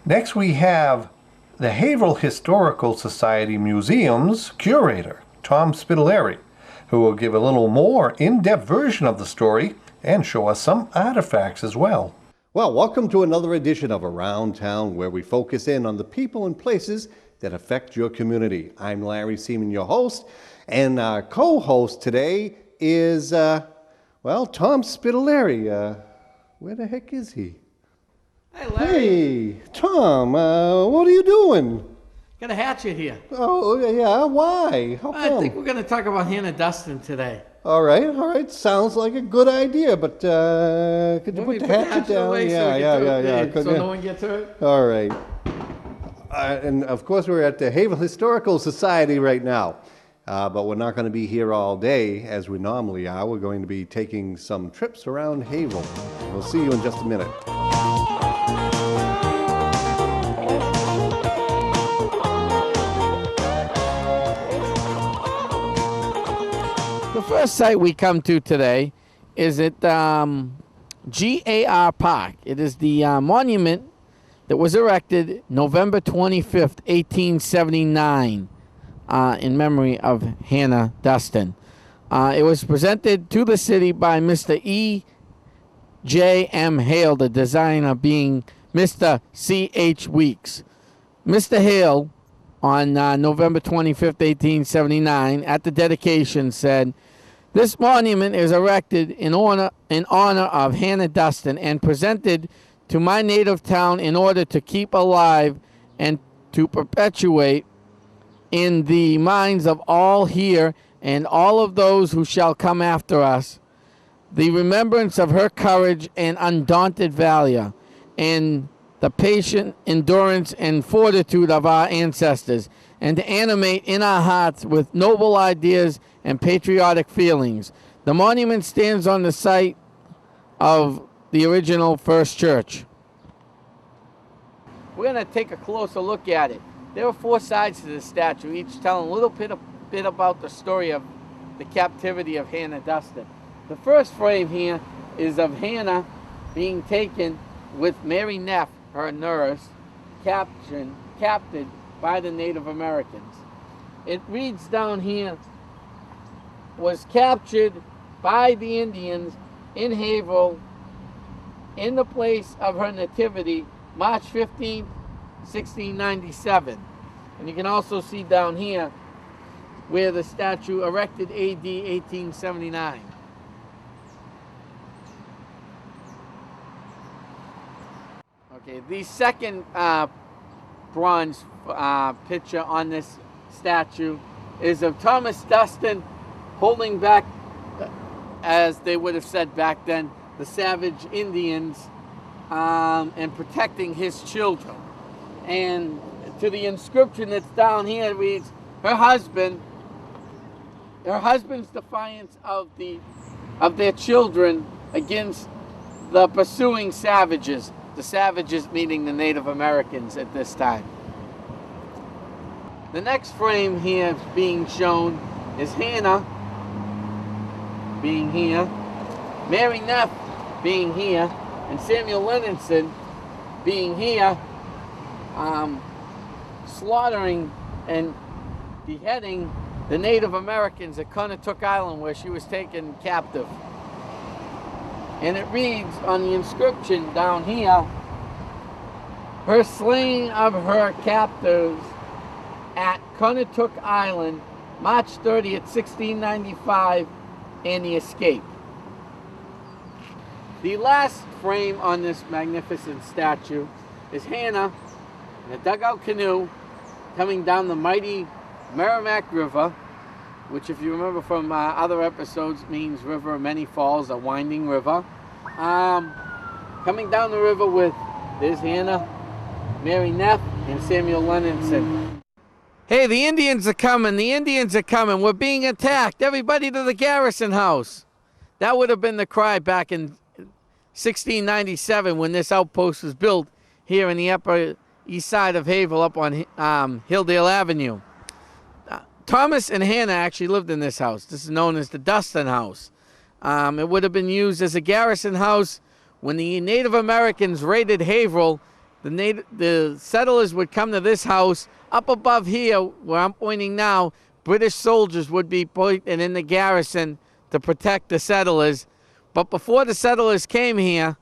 Next we have the Haverhill Historical Society Museum's curator, Tom Spitalere, who will give a little more in-depth version of the story and show us some artifacts as well. Well, welcome to another edition of Around Town, where we focus in on the people and places that affect your community. I'm Larry Seaman, your host, and our co-host today is, Tom Spitalere. Where the heck is he? Hey, Larry. Hey, Tom, what are you doing? Got a hatchet here. Oh, yeah, why? How come? I think we're going to talk about Hannah Duston today. All right. Sounds like a good idea, but could you put the hatchet down? Away Yeah. So no one gets hurt? All right. And of course, we're at the Haverhill Historical Society right now. But we're not going to be here all day as we normally are. We're going to be taking some trips around Haverhill. We'll see you in just a minute. The first site we come to today is at GAR Park. It is the monument that was erected November 25th, 1879, in memory of Hannah Duston. It was presented to the city by Mr. E.J.M. Hale, the designer being Mr. C.H. Weeks. Mr. Hale, on November 25th, 1879, at the dedication said, "This monument is erected in honor of Hannah Duston and presented to my native town in order to keep alive and to perpetuate in the minds of all here and all of those who shall come after us the remembrance of her courage and undaunted valor and the patient endurance and fortitude of our ancestors, and to animate in our hearts with noble ideas and patriotic feelings. The monument stands on the site of the original First Church." We're going to take a closer look at it. There are four sides to the statue, each telling a little bit about the story of the captivity of Hannah Duston. The first frame here is of Hannah being taken with Mary Neff, her nurse, captured by the Native Americans. It reads down here, "Was captured by the Indians in Haverhill in the place of her nativity, March 15, 1697. And you can also see down here where the statue erected AD 1879. Okay, the second bronze picture on this statue is of Thomas Duston holding back, as they would have said back then, the savage Indians and protecting his children. And to the inscription that's down here, it reads, her husband's defiance of their children against the pursuing savages. The savages meaning the Native Americans at this time. The next frame here being shown is Hannah being here, Mary Neff being here, and Samuel Lennon being here, slaughtering and beheading the Native Americans at Conococheague Island, where she was taken captive. And it reads on the inscription down here, her slaying of her captives at Conococheague Island, March 30th, 1695, and the escape. The last frame on this magnificent statue is Hannah in a dugout canoe coming down the mighty Merrimack River, which, if you remember from other episodes, means river of many falls, a winding river. Coming down the river with, there's Hannah, Mary Neff, and Samuel Lennon. Hey, the Indians are coming, we're being attacked, everybody to the garrison house. That would have been the cry back in 1697 when this outpost was built here in the upper east side of Haverhill up on Hilldale Avenue. Thomas and Hannah actually lived in this house. This is known as the Duston House. It would have been used as a garrison house when the Native Americans raided Haverhill The settlers would come to this house. Up above here, where I'm pointing now, British soldiers would be pointed in the garrison to protect the settlers. But before the settlers came here,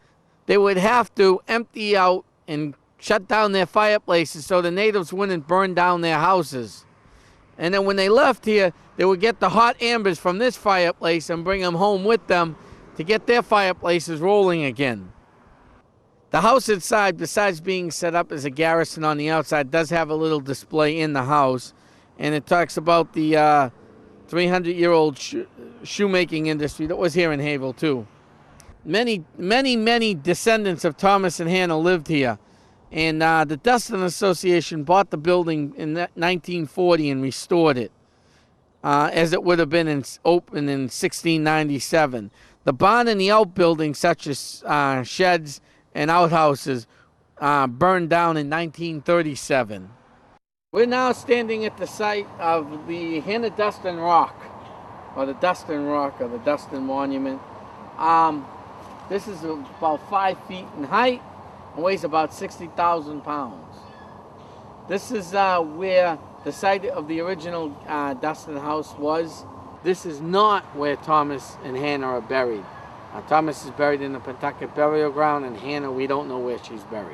they would have to empty out and shut down their fireplaces so the natives wouldn't burn down their houses. And then when they left here, they would get the hot embers from this fireplace and bring them home with them to get their fireplaces rolling again. The house inside, besides being set up as a garrison on the outside, does have a little display in the house. And it talks about the 300-year-old shoemaking industry that was here in Haverhill, too. Many descendants of Thomas and Hannah lived here. And the Duston Association bought the building in 1940 and restored it, as it would have been opened in 1697. The barn and the outbuildings, such as sheds and outhouses, burned down in 1937. We're now standing at the site of the Hannah Duston Rock, or the Duston Rock, or the Duston Monument. This is about 5 feet in height and weighs about 60,000 pounds. This is where the site of the original Duston house was. This is not where Thomas and Hannah are buried. Thomas is buried in the Pentucket burial ground, and Hannah, we don't know where she's buried.